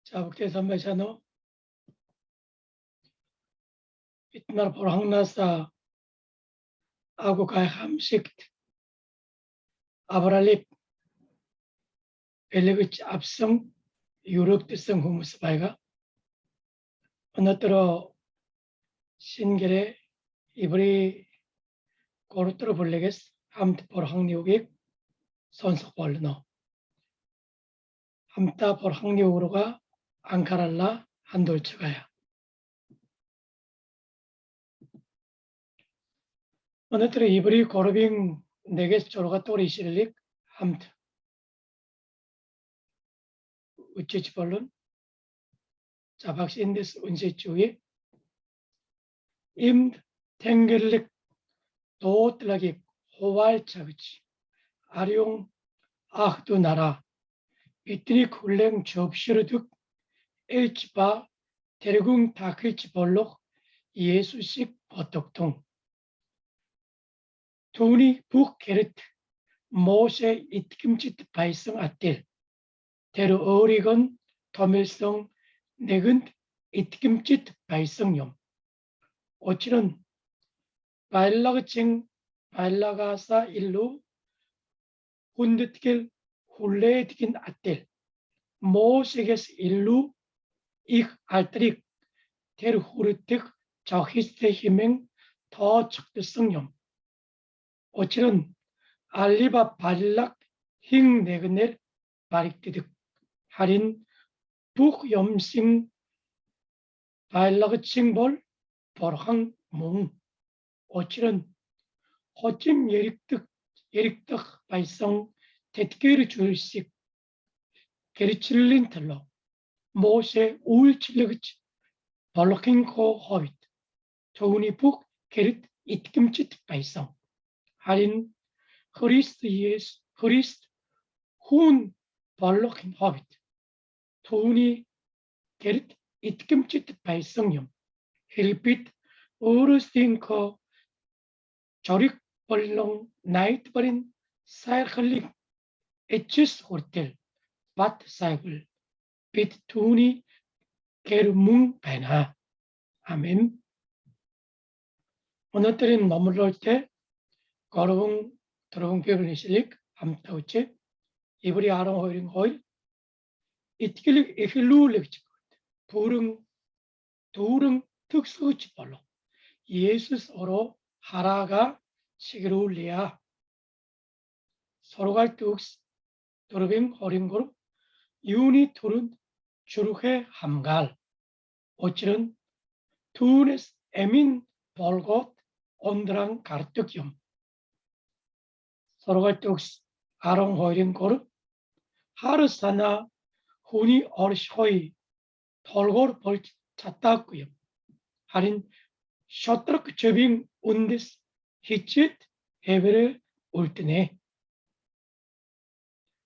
Sabukte sambaysano itnar porhangnasa aku kay hamsikt abralip 엘리그치 압성 유럽대성 후무스바이가 언어들어 신결에 이브리 고르트로 볼레게스 함트 por항리우객 선석 벌르너 함타 por항리우로가 앙카랄라 한돌츠가야 언어들어 이브리 고르빙 네게스 조로가 또리시릴릭 함트 우치치 벌룬 자박신데스 운세주의 임 탱겔릭 도틀라기 호왈차그치 아룡 아흐두 나라 비트리 쿨랭 접시르득 엘치바 테르궁 다클치 볼록 예수식 버떡통 투니 북 게르트 모세 이트김치트 바이성 아틸 테르 어리건 더밀성 내근 이트김치트 바이성용 오칠은 바일라그칭 바일라가사 일루 훈드티겔 훌레티긴 아텔 모세게스 일루 익 알트릭 테르 후르틱 저히스테 히맹 더 척드성용 오칠은 알리바 바릴락 힝 네그넬 바릭디득 할인 북염싱 바일라그칭 볼 버항 몽 오칠은 호찜 예릭득 발성 테트게르 줄식 게리칠린 텔로 모세 우울칠레그치 벌로킹코 허빗 조우니북 게릿 이트김치 발성 할인 흐리스트 예스 흐리스트 훈 벌로킹 허빗 토우니 게릿 이트김치 발성용 힐빛 오르스팅커 조릭 벌렁 나이트 버린 사이클릭 에치스 호텔 바트 사이클 비트 투니 게르뭉 베나 아멘. 오늘들은 머물러 때 거러봉 들어봉 비블리실릭 암타우체 이브리 아롱 호이링 호일 이티킬릭 에힐루릭 부릉 두릉 특수치 벌로 예수스어로 하라가 시기루리아 서로갈 뚝스 도르빙 허링고르 유니 투른 주르헤 함갈 오칠은 투네스 에민 벌곳 온드랑 가르뚝염 서로갈 뚝스 아롱 허링고르 하르사나 후니 어르쇼이 털고르 벌 찼다구염 할인 셔트럭 저빙 운디스 히칫 헤베르 울트네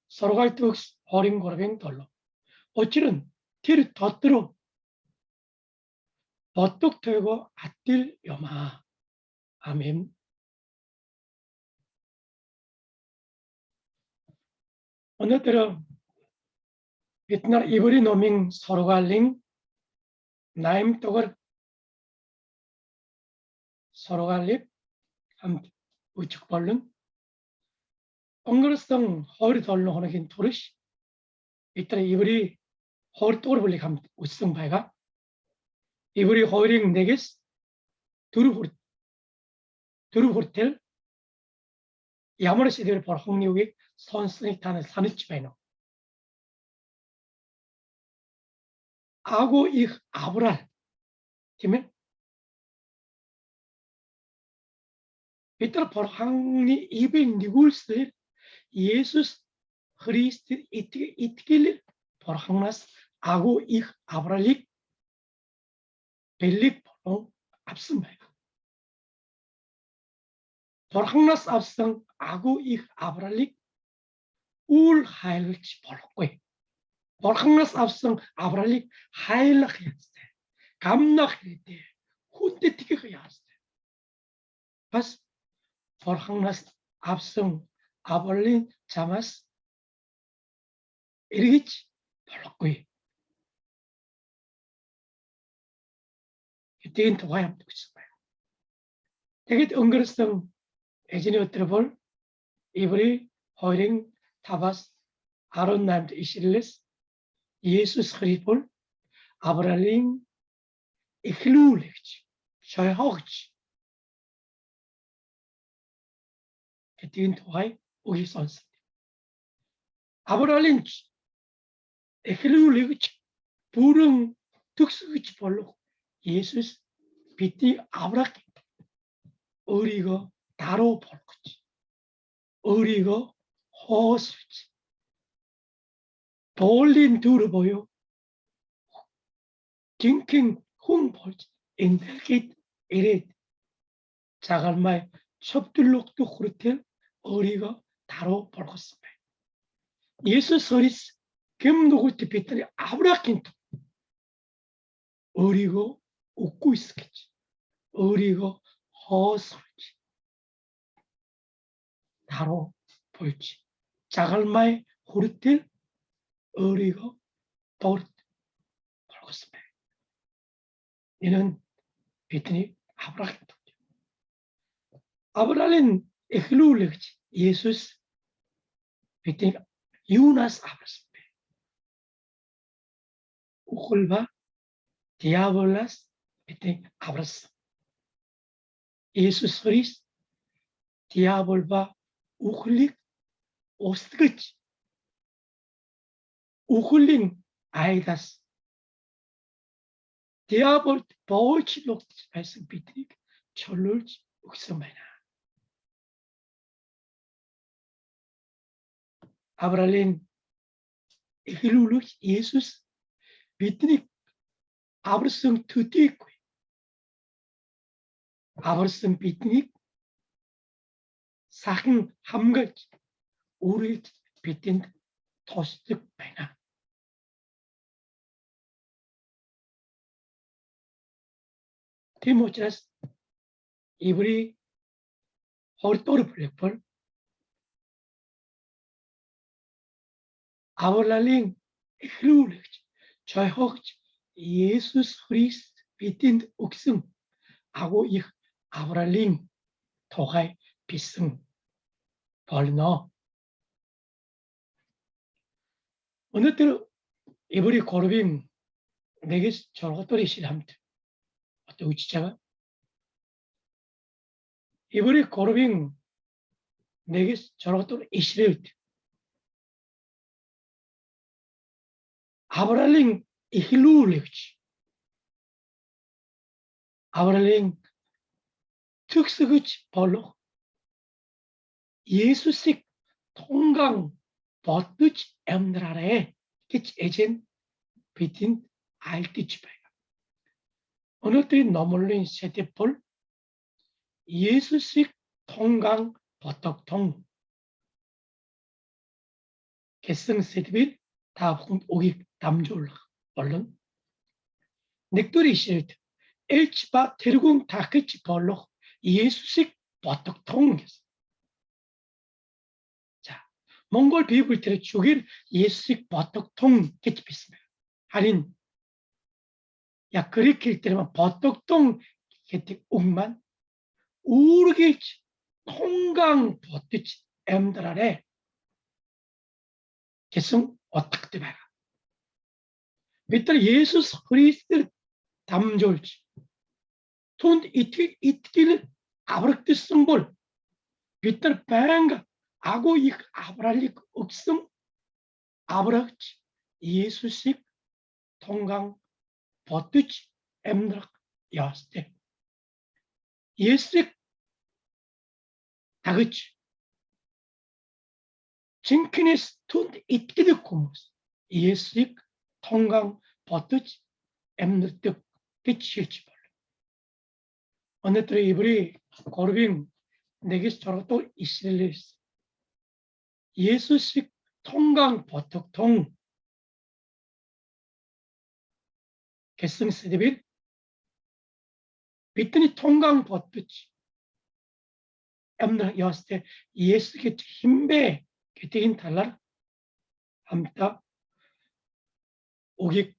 서로갈 뚝스 어린 고르뱅 돌로 어찌른 티르 덧들어 버뚝 되고 아틸 요마 아멘. 오늘들은 비트날 이브리 노밍 서로갈링 나임 똑을 서로갈립 함 우측 벌룬 엉그르성 허리 돌로 하나긴 토르시 이따라 이브리 허리 똑을 벌리 감 우승 바이가 이브리 허링 네게스 두루호텔 야모르시들 볼 홍리우기 선스닉탄을 사느치바이노 아고 이 아브랄 팀은 이따라 볼 항리 이백 니굴스 예수스 흐리스트 이트길리 볼 항나스 아고 이 아브랄릭 벨릭 보로 앞선바이가 볼항나스 앞성 아고 이 아브랄릭 울 하일치 볼고이 볼항나스 앞성 아브랄릭 하일락 했을 때 감락 했을 때 훈데 티게 해야했을 때 바스 볼항나스 앞성 아벌린 자마스 이르기치 볼고이 Bitin tuğayam tukismaya. Tegit ıngırıstım ejini ötürübol İbri hoyring tabas arun namda işirilis Yesus Hristol abraling ikhlulich şayhoç bitin tuğay ugi sonsun. Abraling ikhlulich burung tuksuch bol로 예수 빛이 아브라함 우리가 다로 볼 거지. 우리가 호수지. 볼린 두루 보여. 킹킹 홍 볼지. 인들깃 이래 자갈마이 첩들록도 그렇대 우리가 다로 볼 것입니다. 예수 서리스 김누구 때 빛들이 아브라함 우리가 웃고 있었겠지. 우리가 허설지. 다로 볼지. 자갈마의 호르텔 우리가 볼 것입니다. 이는 비트니 아브라함. 아브라함은 에클룰레지. 예수스 비트니 유나스 아브라함. 우클바 디아볼라스 비트니 아브라함. 예수스 그리스 디아볼바 우클릭 오스트그치 우클린 아이다스 디아볼 보울치록 말씀 비트니 철룰지 욱성매나 아브라함 이글루르 예수스 비트니 아브라함 투티고 아브라함 비트니 사힌 함글 우리 비트니 토스득 매나 티모체스 이브리 호르토르 블랙펄 아브라함 이글루르 저호치 예수스 그리스도 비트니 욱승 하고 이 아브라함 토가이 비승 벌너 어느 때로 이브리 고르빈 내게 저것들이 시람트 어떤 우치자가 이브리 고르빈 내게 저것들 이시레트 아브라함 이힐루르치 아브라함 특수그치 벌로 예수식 통강 버뜨치 엠드라레 기치 에젠 비틴 알티치베가 어느 때이 너물린 세대볼 예수식 통강 버떡통 개성 세대빌 다 오기 담졸라 얼른 넥돌이 실드 엘치바 테르궁 다크치 벌로 예수식 버떡통 자 몽골 비불들의 죽일 예수식 버떡통 개치 비슷해요. 할인 야 그렇게 때면 버떡통 개티 웅만 우르게치 통강 버뜨치 엠드라레 개성 어떻게 봐라 밑에 예수 그리스도 담졸지 돈 이틀 아브락트 승볼 밑에 배anga 아고 이 아브랄릭 억슴 아브락치 예수식 통강 버뜨치 엠드락 야스테 예수식 다그치 징크니스 돈 이틀 고무스 예수식 통강 버뜨치 엠드락 개치일지 벌 어느 때에 이브리 고르빙 내게서 저렇도 이스라엘스 예수식 통강 버떡통 개성스데빌 비트니 통강 버뜨치 엠나 여스테 예수께 힘배 게테인 달라 함타 오기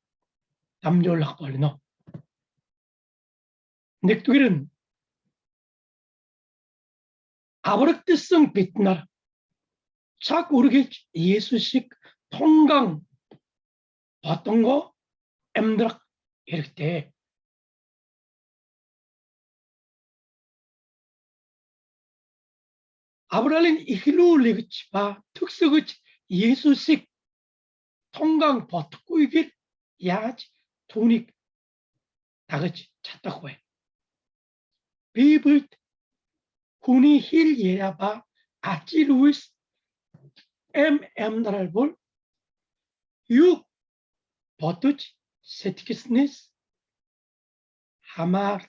담졸락 벌노 nektugirin 아브락드성 빛날 착 우르게 예수식 통강 어떤 거 엠드락 이럴 때 아브랄린 이힐루리그치바 특수그치 예수식 통강 버티고 이길 야지 돈이 다같이 찾다고 해. 비블 군이 힐 예야바 아찌 루이스 엠나랄 볼 육 버투치 세티키스니스 하마르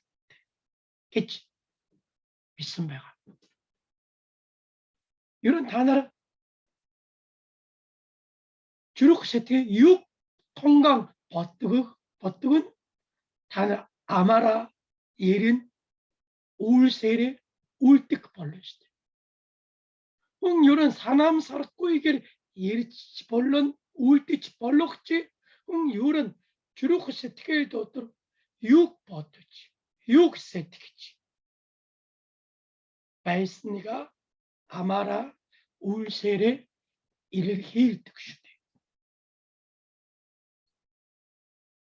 깨치 비슨 배가 이런 단어를 주로 세티에 육 통강 버뜩은 단어 아마라 예린 울세례 울뜨크 벌러시대. 이런 사람 살았고 이게 예리치 벌런 울뜨치 벌럭지 이런 주로 세티에 도또 육 버투치 육 세티키치 바이스니가 아마라 울세례 이를 힐 득슈대.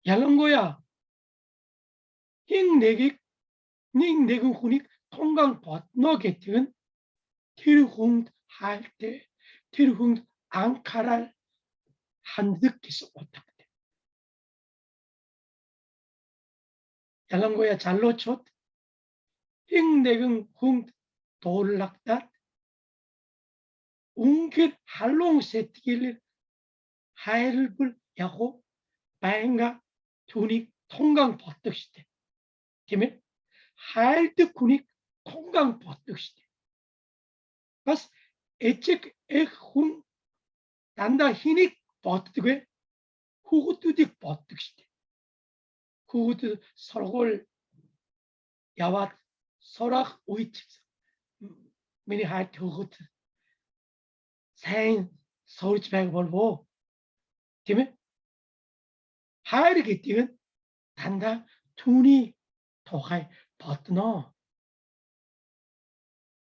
ялангуяа хин нэг хүнийг тунгаан бодно гэдэг нь тэр хүнд хайлттай тэр хүнд анхаарал ханддаг гэсэн утгатай. ялангуяа залуучууд хин нэгэн хүнд дуурлагдаад үнэхээр халуун сэтгэлээр хайрлбал яг байнга түүнийг 통강 боддог штеп. Тийм ээ? хайрдаг хүнийг 통강 боддог штеп. бас эцэг эх хүн дандаа хэнийг боддог вэ? хүүхдүүдийг боддог штеп. хүүхдүүд сургууль яваад сурах үед миний хайрт хүүхэд сайн сурж байг болов. Тийм ээ? хайр гэдэг нь дандаа түүний тухай бодно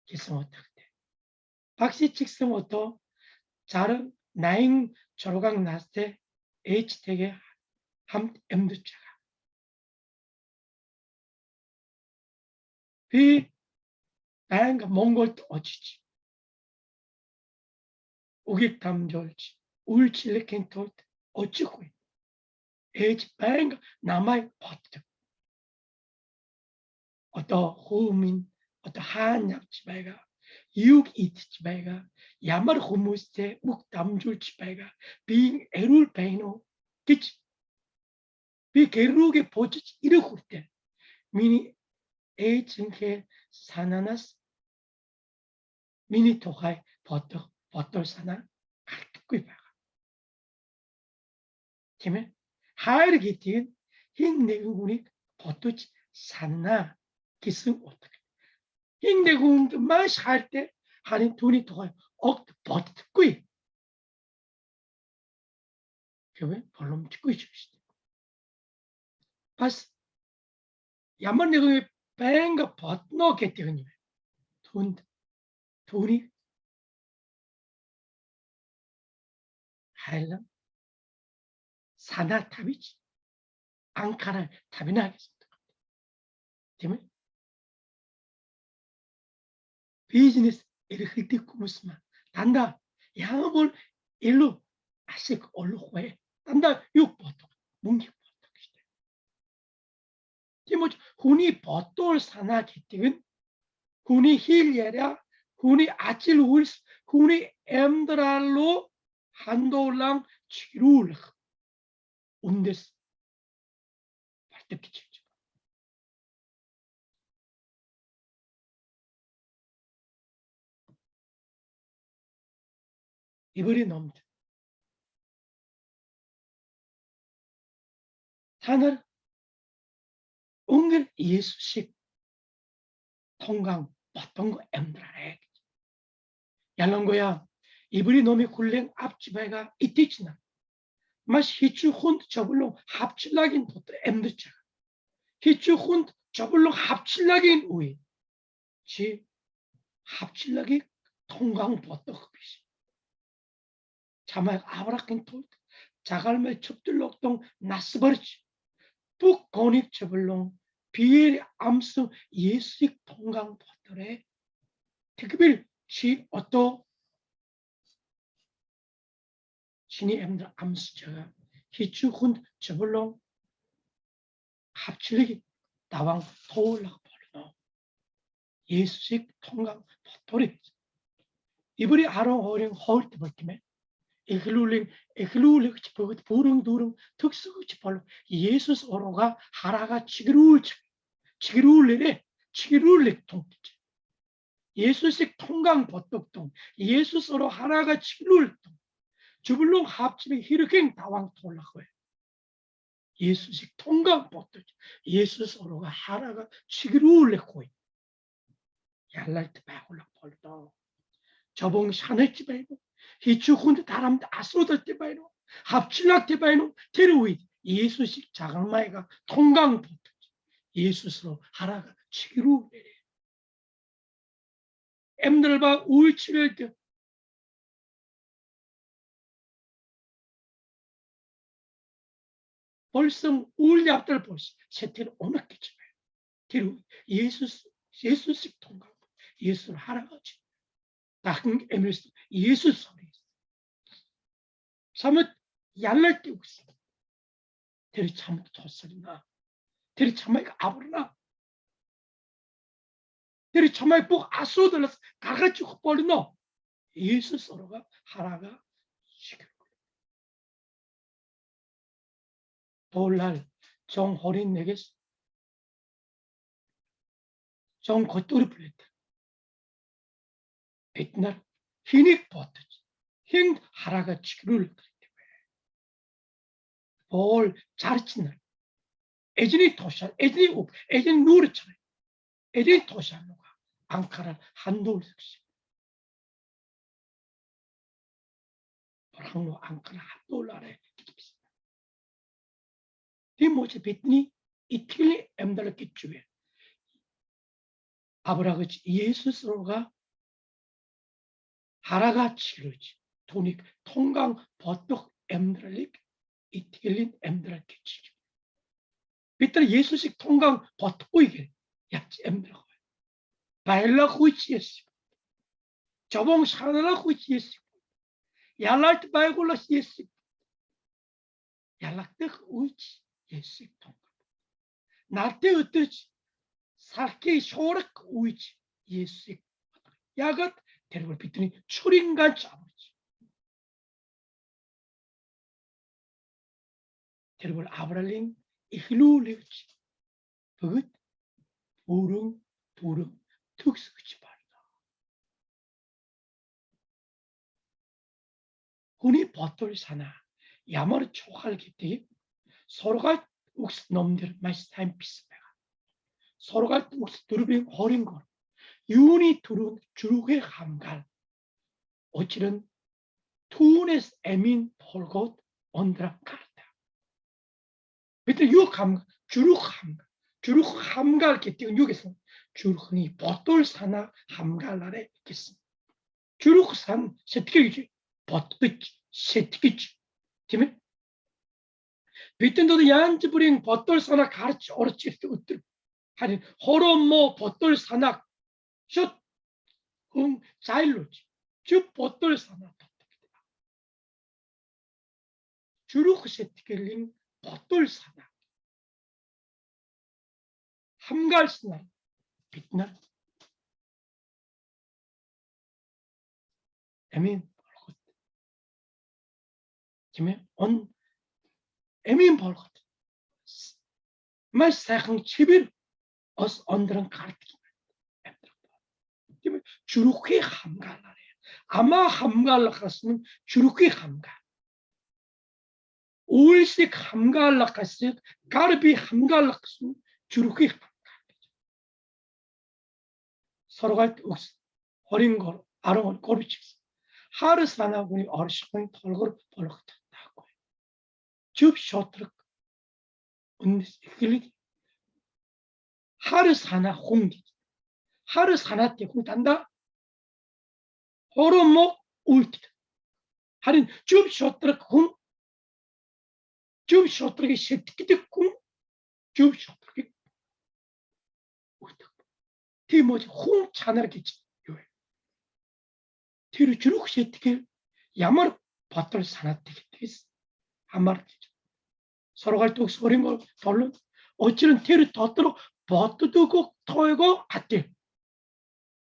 гэсэн утгатай. Багш ч гэсэн одоо 60, 80 6 настай ээжтэйгээ хамт амьдарч байгаа. Би байнга Монголд очиж үгийг дамжуулж үйлчлэхийн тулд очихгүй. ээж байнга намайг боддог. Одоо хөөмин одоо хаана явж байгаа, юуг идэж байгаа, ямар хүмүүстэй үг дамжуулж байгаа, би эрүүл байна уу гэж би гэр рүүгээ бужиж ирэх хүртэл миний ээжийнхээ санаанаас миний тухай бодол санаа гардаггүй байгаа. Тийм ээ? хайр гэдэг нь хин нэгэн хүнийг бодож санаа гэсэн утга. Хин нэгэн хүнд маш хайртай харин түүний тухай огт боддоггүй. гэвэ боломжгүй шүү дээ. бас ямар нэгэн байнга бодно гэдэг нь түнд түүний хайрлан санаа тавьж анхаарал тавина гэсэн үг. Тийм ээ? бизнес эрхэлдэг хүмүүс маань дандаа ямар илүү ашиг олох вэ? дандаа юу бодох? мөнгө бодох гэж байна. Тийм учраас хүний бодол санаа гэдэг нь хүний хэл яриа, хүний ажил үйлс, хүний амьдрал로 хандуулан чируулах үндэс бардаг гэж хэлж байна. 이브리 номд та нар өнгөр Есүс шиг 통강 ботонго амьдраарай гэж. ялангуяа 이브리 ном이 хүлээн авч байгаа итгэж нар маш хичүү хүнд чоглон хавчлагын дотор амьдарч байгаа. хичүү хүнд 저불로 합칠락인 우이 지 합칠락이 통강 버떡급이시 자막 아브라킨 톨 자갈매 첩들록동 나스버리지 북 건입 저불롱 비엘 암스 예수익 통강 버떡에 특별 지 어떠 신이 엠들 암스저가 희추훈 저불롱 합칠락이 나왕 토울락 버리노 예수식 통강 버떡이 이불이 아롱 어령 허울 때 볼때면 에글룰링 짚어그 부릉두릉 특수그 짚어로 예수스 어로가 하라가 치기룰레레 통기지 예수식 통강 버떡동 예수스 어로 하라가 치기룰통 주불롱 합집에 히르갱 다왕 돌라고해 예수식 통강 버떡 예수스 어로가 하라가 치기룰레 고이 얄랄 때 바울락 벌도 저봉 샤넬 집에도 희추훈 다람 아스로들 때 바이노 합칠락 때 바이노 테루이 예수식 자강마이가 통강 버튼 예수스로 하라가 치기로 내래 엠들바 우울치를 때 벌써 우울약들 벌써 세태를 오늘겠지 테루 예수식 통강 예수를 하라가 치 닭은 에밀스 예수 소리 참을 얄랄 때 없어 테리 참을 tos설이나 테리 참마이가 아브르나 테리 참마이 복 아소들라서 가가지 버리노 예수 서로가 하나가 시키고 돌날 정 어린 내게 정 겉돌이 불렸다 빛날 흰익 버터지 흰 하라가 치기를 볼 자르치날 애진이 도시한 애진이 누르처럼 애진이 도시한노가 앙카라 한돌석시 보랑로 앙카라 한돌라래 디모체 베트니 이틀리 엠달라키 주에 아브라그치 예수스로가 하라가 치르지 돈이 통강 버떡 엠달릭 이틀린 엠달라키 치기 베트니 예수식 통강 버떡 보이게 야치 엠달라고 바일라 후이치 예수 저봉 샤나라 후이치 예수 얄랄트 바이골라 예수 얄락트 후이치 예수 통강 나때 어떠지 살게 쇼락 우이지 예수 야갓 데려볼 비트니 출인간 잡아지 데려볼 아브랄링 이힐루레우치 그것 우릉 두릉 특수그치 말이다 흔히 버틀 사나 야마르 초할 기때 서로가 욱스 놈들 마이스 타임 비스메가 서로가 욱스 두르빙 허린 걸 유니 두른 주룩의 함갈 어찌른 투네스 에민 폴곳 언드라 카르타 그때 유감 주룩 함갈 기때 여기서 주룩이 버틀 사나 함갈 아래 있겠습니다 주룩산 세트기지 버틀지 세트기지 팀에 비튼도도 얀지 부링 버틀 사나 가르치 어르치 으뜨 하니 호로모 버틀 사나 슛 자일로지 주 버틀 사나 주룩 세트기링 버틀 사나 함갈 사나 빛나 에민 벌것 팀에 온 에민 벌것 mas сайхан чибэр ос ондрон картик 주룩히 함갈하래 아마 함갈락하스는 주룩히 함갈 오일식 함갈락하스 가르비 함갈락스는 주룩히 함갈 서로가 어린 걸 아롱을 꼬리치겠어 하르사나군이 어르신이 털걸 벌럭했다고 줍 쇼트럭 하루 사나 홍기 하루 사나 때 홍단다 호르목 울티다 하린 좀 쉬었더라 쿵 좀 쉬었더라 셋기도 쿵좀 쉬었더라 울다 티모지 홍 차나르겠지 요에 티르 주룩 셋게 야마르 바틀 사나 되게 됐어 한마르 서로 갈때 소린 걸 별로 어찌는 티르 더들어 버트두고 토이고 갔대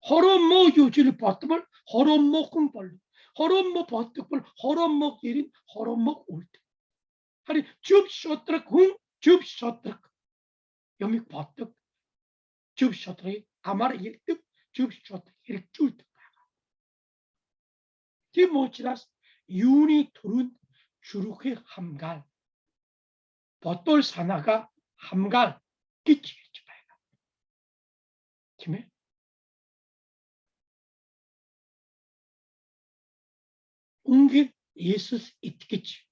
허럼모 유지를 버트벌 허럼모 쿵벌 허럼모 버트벌 허럼모 예린 허럼모 울때 하리 줍 쇼트럭 쿵줍 쇼트럭 여미 버트 줍 쇼트럭 아마르 일득 줍 쇼트럭 일줄득 티모치라스 윤이 두른 주룩의 함갈 버돌 사나가 함갈 끼치겠지 봐요. 김에 웅길 예수스 있겠지.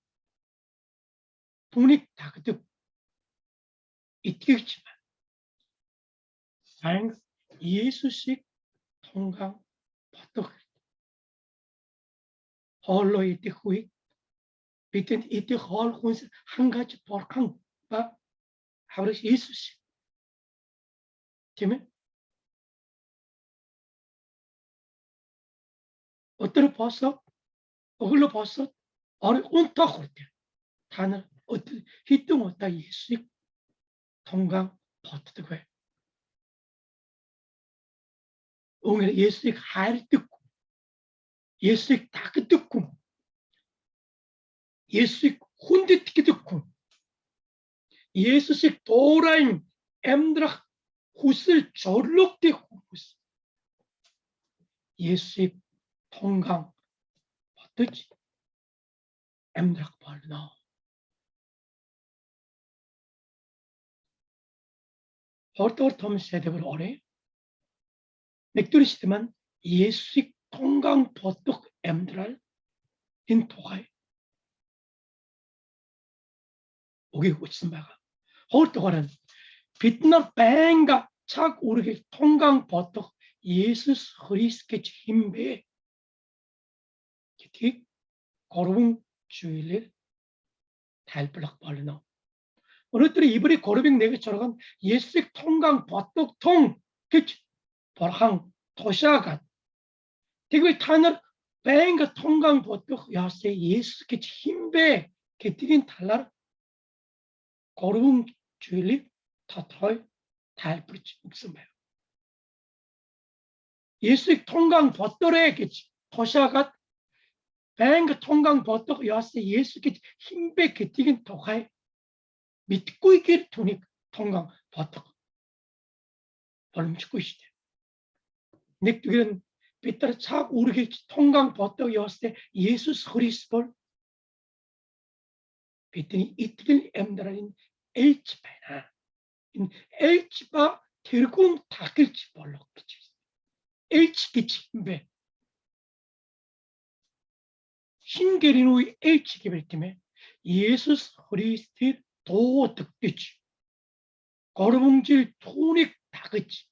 분이 다그득 있겠지만 다행 예수식 통강 버떡 홀로 이때 후이 비튼 이때 홀 혼스 한 가지 벌캉 바 하버스 예수식 김에 어떤 벗어 어글로 벗어 어리 온탁 할때 다는 어떤 히뚱 어따 예수식 통강 버떡 왜 오늘 예수식 하를 듣고 예수식 다그 듣고 예수식 혼데 듣게 듣고 예수식 도라인 엠드라 후슬 절록대 후스 예수식 통강 어떠지 엠드라 발나 어떠어떤 세대를 오래 맥두리 시대만 예수식 통강 버떡 엠드랄 인 토가이 오게 웃음 바가 어떠거는 빛나 뱅가 착 오르게 통강 버떡 예수 그리스께 힘배 기티 거룩 주일을 달블락 발나 어느들이 이불이 거룩 내게 저러간 예수식 통강 버떡 통 그치 버항 도샤가 되게 타늘 뱅가 통강 버떡 야세 예수께 힘배 기티긴 달라 거룩 주일이 타트로이 달불지 묵스매요 예수의 통강 버터래겠지 도샤가 뱅가 통강 버터 야세 예수께 힘배 기티긴 도가이 믿고 있길 두니 통강 버터 얼음치고 있대 넥두기는 빗따라 착 오르게 통강 버터 야세 예수 그리스볼 빗더니 이틀 엠드라인 엘치바나 엘치바 들궁 다글치 볼록겠지 엘치겠지 힘배 신계리노의 엘치기벨 때문에 예수 그리스도 도득되지 거르봉질 토닉 다그치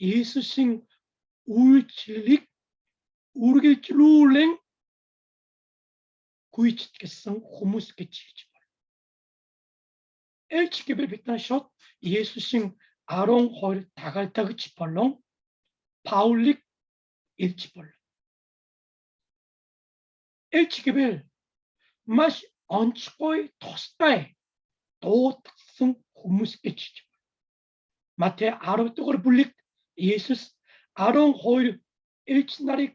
예수신 울칠릭 우르길줄룰랭 구이치께성 호무스케치지 엘치기벨 비타쇼 예수신 아롱 홀 다갈다그치 벌렁 파울릭 일치벌렁 엘치기벨 마시 언치고이 토스타에 도 특성 호무스케치지 마태 아르토거를 불릭 예수스 아롱 호일 일치나리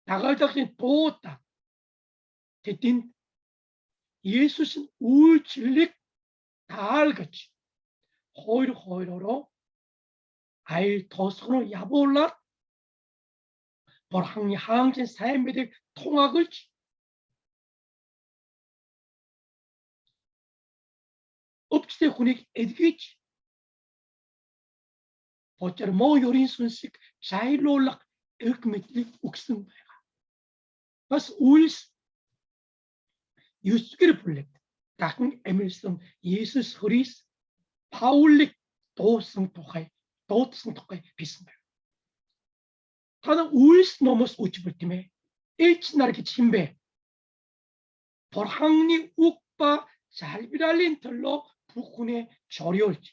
다갈다그치 도딱 대딘 예수신 울칠릭 다알같이 호일호일로 아일 도서로 야볼라 벌항이 항진 사회매대 통학을 없지대 훈익 에디기치 보자르 모 요린 순식 자일롤락 일크메틀리 욱승바야 바스 우일스 유스기를 불렉 다큰 에밀성 예수 소리스 Paulik 도스는 독하이 비슷해요. 다는 우일스 넘어서 우치불 팀에 일치나르게 침배 벌항리 욱바 잘비랄린 털로 부군의 저리올지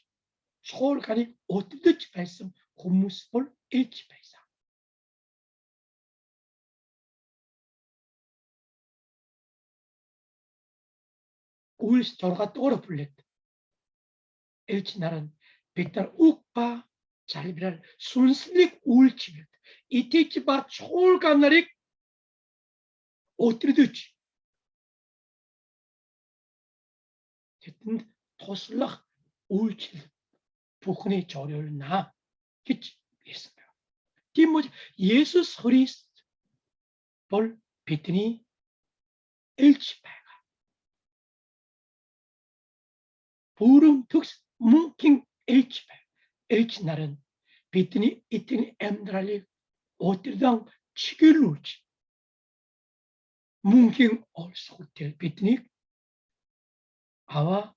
서울간이 어떻듯이 발성 고무스볼 일치발사 우일스 저러가 떠오르 불렸다. 일치나는 빅달 욱바 잘비랄 순슬릭 우일치면 이티치바 서울간나릭 어떻듯이 토슬락 우울칠 부군의 저리를 나 그치 했습니다. 뭐지? 예수 서리스 볼 비트니 일치파가 부름 특스 뭉킹 일치파 일치날은 비트니 이트니 엠드랄리 오트당 치길루치 뭉킹 올소텔 비트니 아와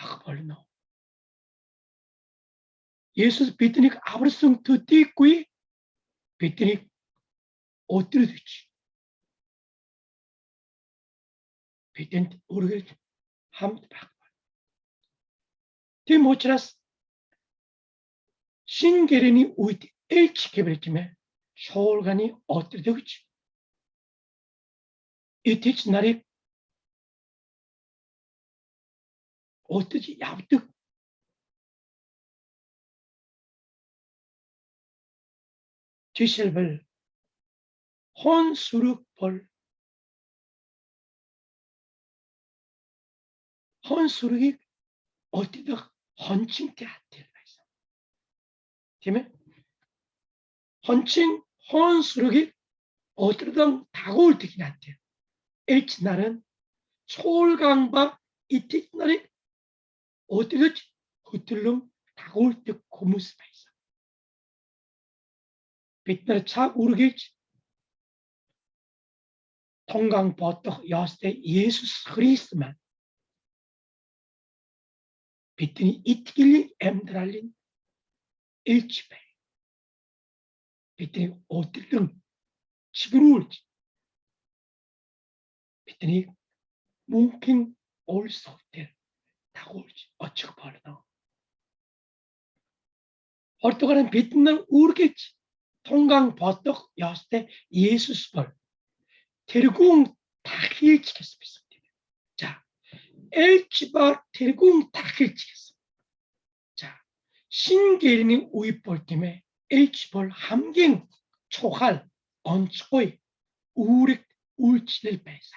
약벌노 예수 비트니 아브르성 듣디꾸이 비트니 오트르드치 비트니 오르게 함박 디모치라스 신게르니 우이티 일치케벨쯤에 서울간이 어뜨르드치 이티치 나리 어뜨지 야부득 지실벌 혼수룩벌 혼수룩이 어디다 헌칭때 한테 팀에 헌칭 혼수룩이 어디다 다가올 때긴 한테 일치날은 서울강바 이티날이 어디다 흐틀름 다가올 때 고무스가 있어 빛날 착 우르겠지 통강 버떡 여스때 예수 그리스만 비트니 이트길리 엠드랄린 일치배 비트니 어딜름 지그루울지 비트니 뭉킹 올소텔 다가올지 어쩌고 벌어나 어떠가는 비트날 우르겠지 통강 버떡 여스때 예수스벌 테르궁 다힐치겠습니다. 자, 엘치바 테르궁 다힐치겠습니다. 자, 신계린이 우입볼 때문에 엘치볼 함경 초할 언초이 우릭 울치를 배사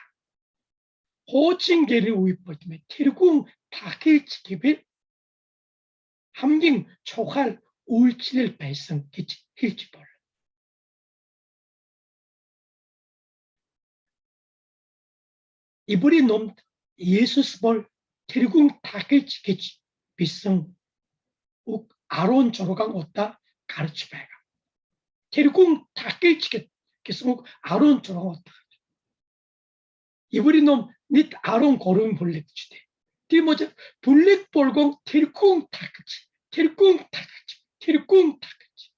호칭계린 우입볼 때문에 테르궁 다힐치기빌 함경 초할 울치를 배성 힐치볼 이불이 놈 예수스볼 테르궁 다힐치겠지 비성 욱 아론 조로강 왔다 가르치배가 테르궁 다힐치겠겠으면 아론 조로강 왔다 이불이 놈 닛 아론 고름 볼렉치대 디모자 블랙 볼공 테르궁 다힐치 테르궁 다힐치 테르궁 다힐치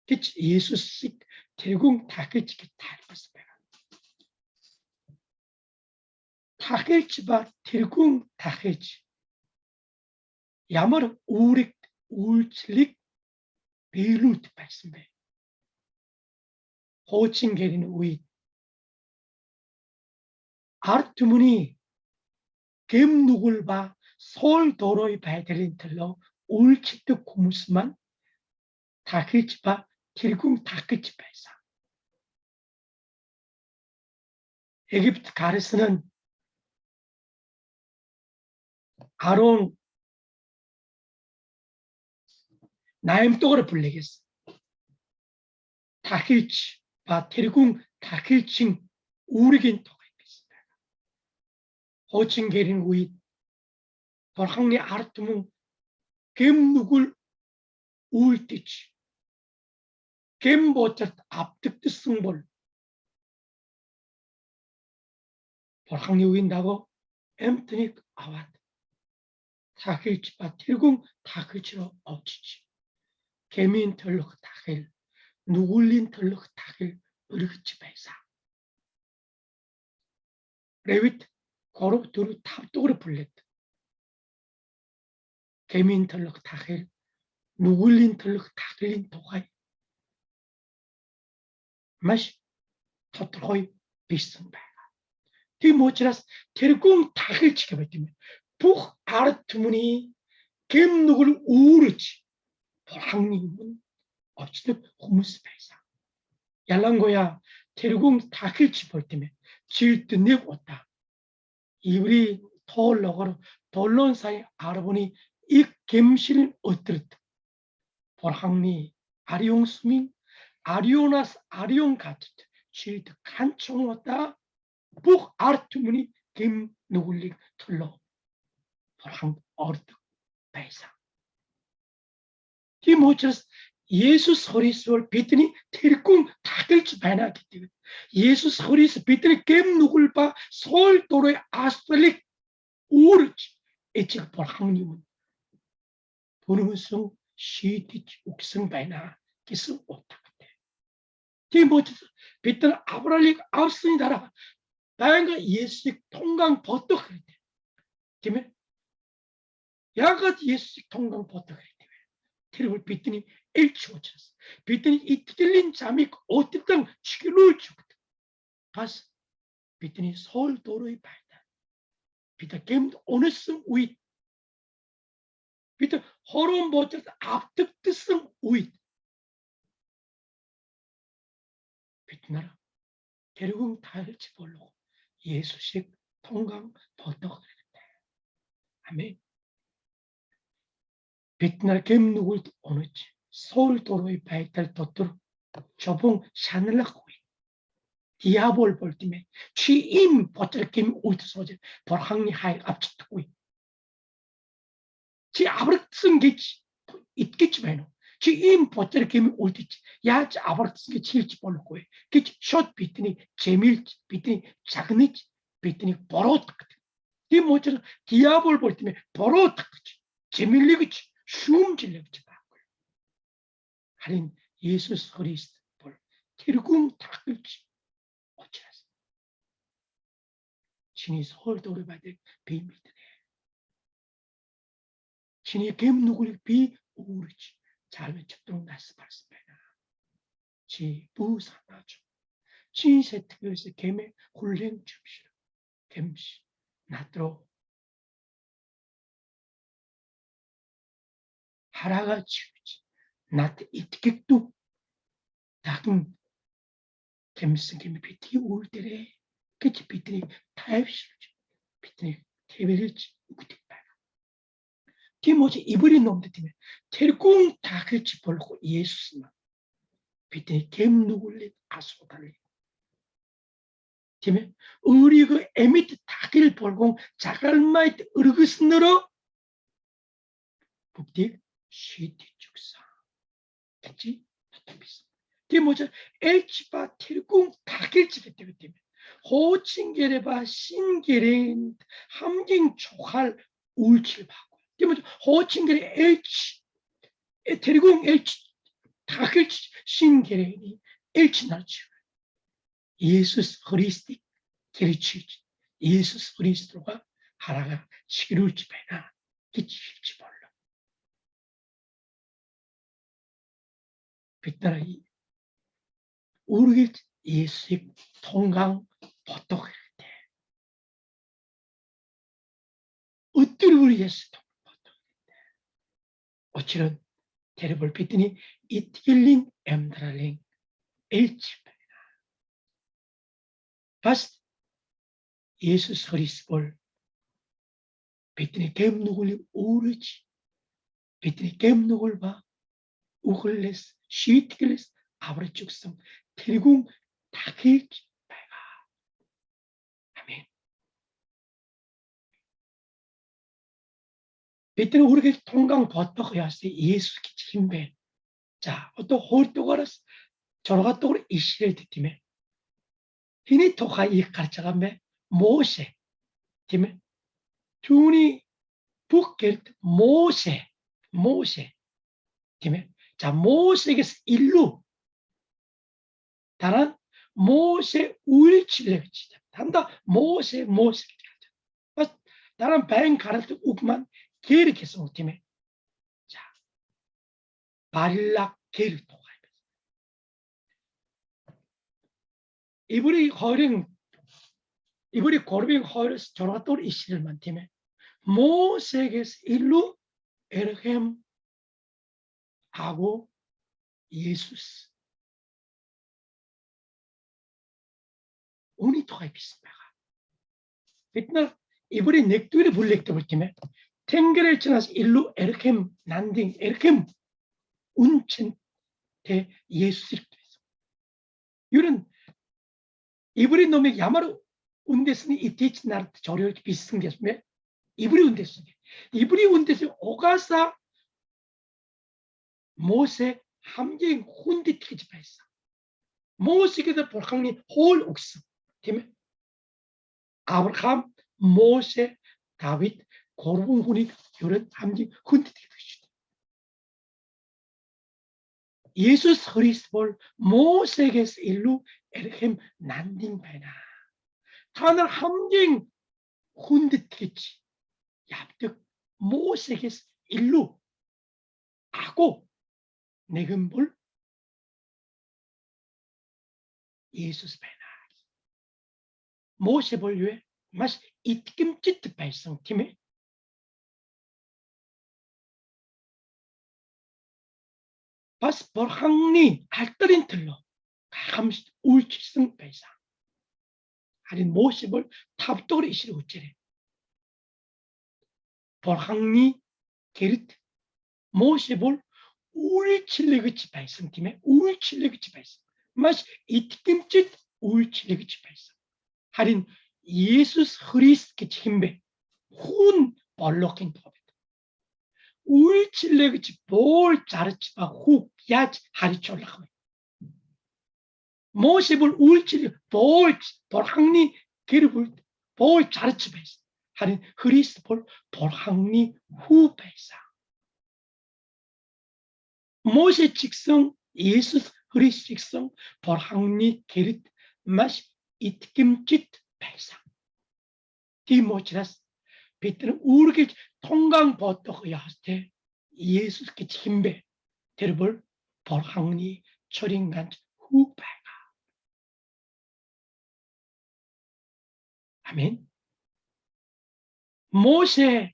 그치 예수스 테르궁 다힐치게 다힐치배가 다힐치바 테르궁 다힐치 야마르 우릭 울칠릭 베루트 발심배 호칭게리는 우이 아르투문이 겜누굴 바 서울 도로의 발대린 틀로 울치트 고무스만 다힐치바 테르궁 다힐치 발사 에기프트 가르스는 아론 나임떡으로 불리겠어. 다힐치, 테르궁 다힐칭 우리긴 토가 있습니다. 호칭게린 우이 벌항리 아르투문 겜누굴 우울티치 겜보차 앞득드 승볼 벌항리 우인다고 엠트닉 아왓 다길치바 тэр궁 다길치로 없지지. 개민 털럭 다길 누굴린 털럭 다길 으르그치 배사. 레위트 고로 두루 탑도그로 불렸다. 개민 털럭 다길 누굴린 털럭 다길린 도가이. 마시 터트로이 비슷한 배. 디모치라스 тэр궁 다길치게 버티면 북 아르투문이 겜 누굴 우르치. 보랑님은 어찌든 호무스 배사. 얄랑고야 테르궁 다킬치 볼 때면 질뜻 내었다. 이브리 톨러거로 돌론 사이 알아보니 이 겜실 어뜨렸다. 보랑니 아리용 수민 아리오나스 아리용 같은 질뜻 간총 왔다. 북 아르투문이 겜 누굴리 툴러 보랑 어르트 배사. 디모치라스 예수 그리스도를 믿더니 тэр궁 다길치 바나기 때문에 예수 그리스도 믿더니 겜 누굴 봐 서울도로의 아스팔릭 우르치 에치가 볼 항님은 보르무성 시티치 옥성 바나 기스 오타한테 디모치스 믿더니 아브랄릭 앞선이 달아 다양한 예수식 통강 버터 그랬대. 때문에 야가 예수식 통강 버터 그랬대. 테르를 믿더니 일치오쳤어. 믿더니 이 틀린 잠이 어떻든 치기로 죽었다. 가서 믿더니 서울 도로에 발다. 믿더 게임도 어느 승 우잇. 믿더 허론 못해서 앞득득승 우잇. 믿더나라 결국 다할지 모르고 예수식 통강 버떡 그랬대. 아멘. 믿더나라 게임 누굴 어느지 서울 도로에 발달 덧도록 저봉 샤늘라고 디아볼 볼 때면 취임 버틀김 울트소제 벌항리 하이 앞치트고 지 아버릇슨 게지 있겠지 매너 취임 버틀김 울트지 야지 아버릇슨 게 칠지 볼고 게지 숏 비트니 재밀지 비트니 작은이지 비트니 버릇 이 뭐처럼 디아볼 볼 때면 버릇 재밀리겠지 슈움질리겠지 하린 예수 그리스도 볼 기르궁 닦을지 어찌라서 신이 서울도를 받을 비밀이네. 신이 겜 누구를 비 우르지 잘못 접종 나스 발스베나 지 부산하죠. 신세 특별해서 겜의 홀랭 접시로 겜시 나트로 하라가 치우지 나트 이트객도 다금 겜스 겜이 비티 올 때래 그치 비트니 타입실지 비트니 테베를지 우티빠 디모지 이브리 놈들 때문에 테르궁 다그치 벌고 예수스만 비트니 겜 누굴리 아소달리 때문에 우리 그 에미트 다길 벌고 자갈마이트 으르그스너로 북디 시티 축사 그치? 디모지 엘치바 테르궁 다길치 때문에 호칭게레바 신게레인 함ging 촉할 울칠 받고 디모지 호칭게레 엘치 테르궁 엘치 다길치 신게레인이 엘치 날치 예수 그리스도 기르치지 예수 그리스도가 하나가 시기를지 배나 기칠지 몰라 빛나라 우리 예수의 통강 보톡할 때 어떤 우리 예수 통강 보톡할 때 어찌는 테레볼 빛더니 이틀링 엠드랄링 엘치 바스 예수 그리스도를 비트니 겜 누굴 오르지 비트니 겜 누굴 봐 우글레스 시티글레스 아브레 축성 테리궁 다길지 배가 아멘. 비트니 우리가 통강 버터야스 예수 기침배 자 어떤 홀도가라스 저러가 또 이시를 듣기에 히니 토가 이 가르쳐가면 모세 팀에 주니 북겔트 모세. 자, 모세에게서 일루 다른 모세 우일칠레 단다 모세 다른 뱅 가르트 우크만 게르케서 오티메 자 바릴락 게르 토가 이브리 고르빙 허르스 저라토르 이시를만 팀에 모세에게서 일루 에르헴 하고 예수스 우니토가 비슷하가 그러나 이브리 넥두리 불렉도 볼팀에 탱게를 지나서 일루 에르헴 난딩 에르헴 운친 대 예수스 이런 이브리 놈의 야마루 운데스니 이티치 나르 저려 비슷한 게 있으면 이브리 운데스 오가사 모세 함경 훈디 티키지 바이사 모세께서 볼강니 홀 옥스 팀에 아브라함 모세 다윗 고르봉 훈이 이런 함경 훈디 티키지 예수 그리스도를 모세에게서 일루 에르헴 난딩 바이나 하늘 함경 훈디 티키지 얍득 모세에게서 일루 하고 내금볼 예수스 바이나 모세 볼유에 마시 이тгэ김짓 발성 팀에 바스 벌항니 알떨인 틀로 감시 울치승 발상 아닌 모세 볼 탑도리 이시를 우체래 벌항니 게르트 모세 볼 울칠레그치 발성 팀에 울칠레그치 발성 마시 이тгэ김짓 울칠레그치 발성 할인 예수 그리스도의 힘배 훈 벌럭힌 법이다. 울칠레그치 볼 자르치바 훅 야치 하리치 올라가고 모습을 울칠레 볼 벌항니 게르볼 볼 자르치바 있어. 할인 그리스도 볼 벌항니 후배사 모세 직성 예수 그리스도 직성 벌항니 게르 마시 이тгэ김짓 발상 디모치라스 비트는 우르게 통강 버터야 할때 예수께 힘배 데르볼 벌항니 철인간 후배가 아멘 모세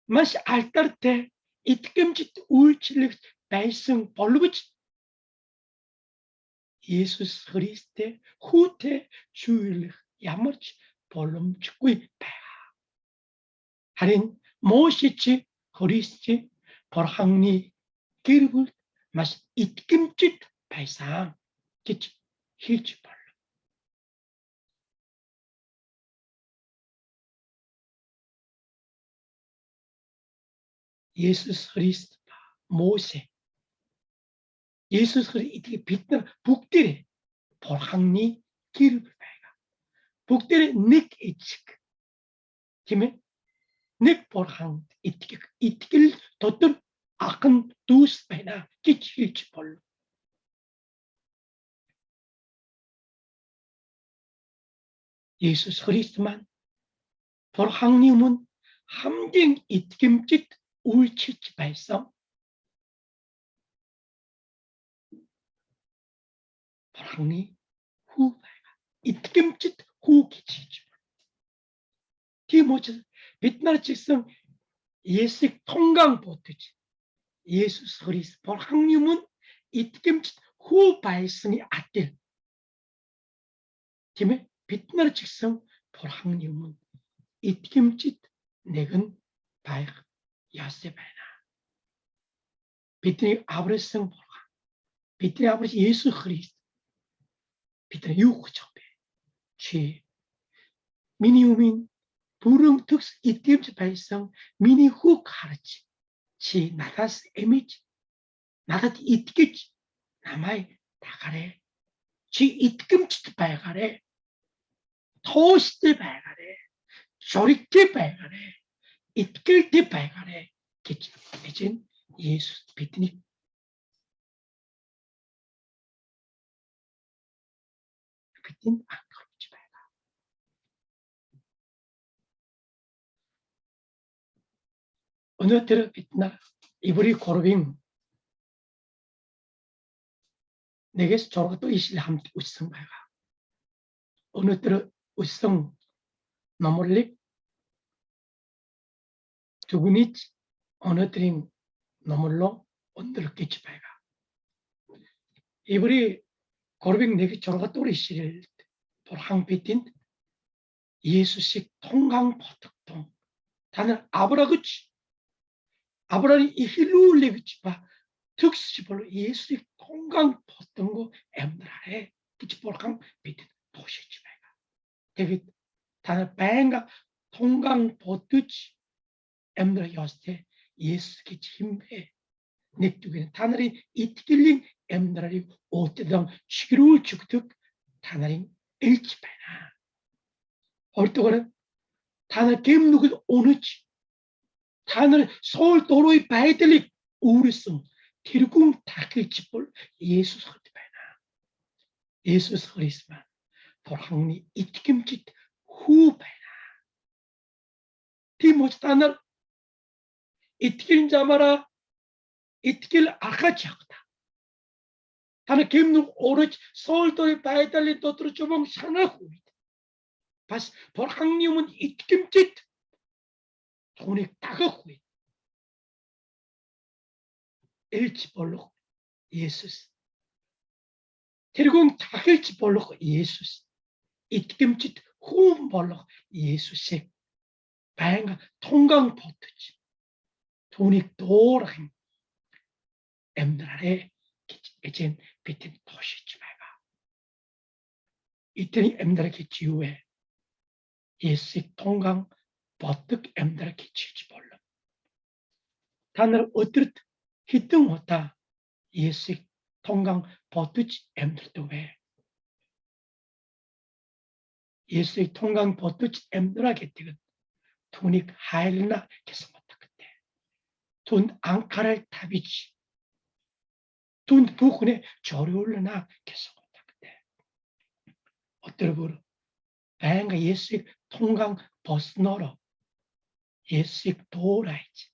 마시 알따르테 이тгэ김짓 울칠레 발상 벌루그치 예수 그리스도 후테 주일 야머치 볼름 축구이 배가 할인 모시치 그리스도 벌항니 기르불 마시 이тгэ김짓 발상 기치 힐치 벌름 예수 그리스도 모세 예수 그리스도 이렇게 빛나 북들의 벌항니 기르불 배가 북들의 닉 이치크 김에 닉 벌항 이티길 덧든 악은 두스 배나 기치힐치 벌로 예수 그리스도만 벌항님은 함경 이тгэ김짓 울치치 발성 벌항니 후배가 이тгэ김짓 후기치치 디모치 빛나는 직성 예수 통강 보트지 예수 그리스도 벌항님은 이тгэ김짓 후 발성이 아들 팀에 빛나는 직성 벌항님은 이тгэ김짓 내근 바이 야세바이나 빛나는 아브레성 벌항 빛나는 아브레 예수 그리스도 빛나는 유구적배 취 미니우민 부릉 특수 이тгэ김짓 발성 미니 후 가르치 지 나다스 에미지 나다티 이тгэ김짓 나마이 다가래 지 이тгэ김짓 발가래 토시대 발가래 조리케 발가래 이끌 때 발간해 이젠 예수 믿으니 그땐 안 걸지 말라. 어느 때로 빛나 이불이 고르빙 내게서 저러가 또 이실 함께 우성 발가 어느 때로 우성 너물릭 두근이 어느 때린 너물로 언들 끼치 발가 이불이 고르빙 내게 저러가 또 이실 돌항빛인 예수식 통강 보특통 다는 아브라그치 아브라함이 이 힐루울레비치 봐 특수 별로 예수의 통강 보던 거 엠드라에 기치볼강 비트 보시지 말가 데빗 다는 뱅가 통강 보듯이 엠드라 여스테 예수께 힘에 넥두기는 다나리 이트길링 엠드라리 오때당 치기루 죽득 다나리 일치배나 얼토가는 다나 게임누구 오느지 다늘 서울 도로의 바이들릭 우르성 기르궁 다킬치볼 예수 설티바나 예수 설이스만 보랑니 이티김짓 후바나 티모스 다늘 이티길 잡아라 이티길 아카치하다 다늘 김누 오르지 서울 도로의 바이들릭 도트로 조봉 샤나후 바스 보랑니움은 이티김짓 돈이 다가고 일치 볼록 예수스 그리고 다일치 볼록 예수스 이김짓 후음 볼록 예수스 바행가 통강 보트지 돈이 도랑 엠드라레 이젠 비틴 도시지 말가 이때니 엠드라 기치 후에 예수 통강 버뜩 엠드라 기치지 볼록 단을 어떻게 히등 못다 예수 통강 버뜩 엠드라 왜 예수의 통강 버뜩 엠드라 게티건 돈이 하일나 계속 못다 그때 돈 앙카를 타비지 돈 부근에 저려올려나 계속 못다 그때 어떨부로 다행가 예수의 통강 버스너로 예수의 도라이지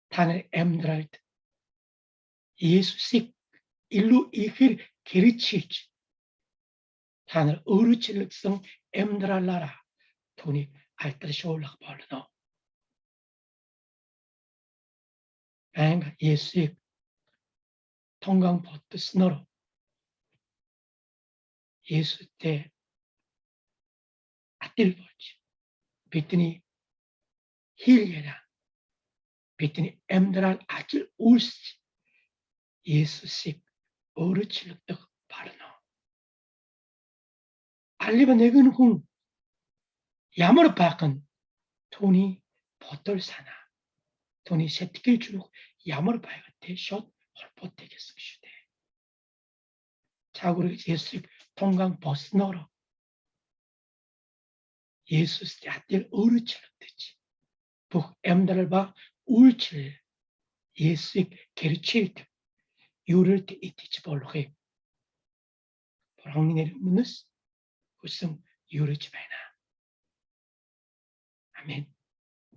단을 엠드랄 때 예수식 일루 이길 게르치지 단을 어르칠력성 엠드랄라라 돈이 알뜰시 올라가 버려너 다행가 예수의 통강 버스너로 예수 때 아뜰 벌지 비트니 힐게라 비트니 엠드랄 아질 울시 예수식 어르칠력도 바르노 알리바 내그는 궁 야머르 바건 돈이 버떨 사나 돈이 세트길 주고 야머르 바이가 숏 헐포되겠습시대 자고로 예수 통강 버스너로 예수 아뜰 어르칠력되지 북 엠드랄 바 울칠 예수 게르칠 때 유를 때 이티치 볼로게 보랑니네 문스 우승 유르지 바이나 아멘.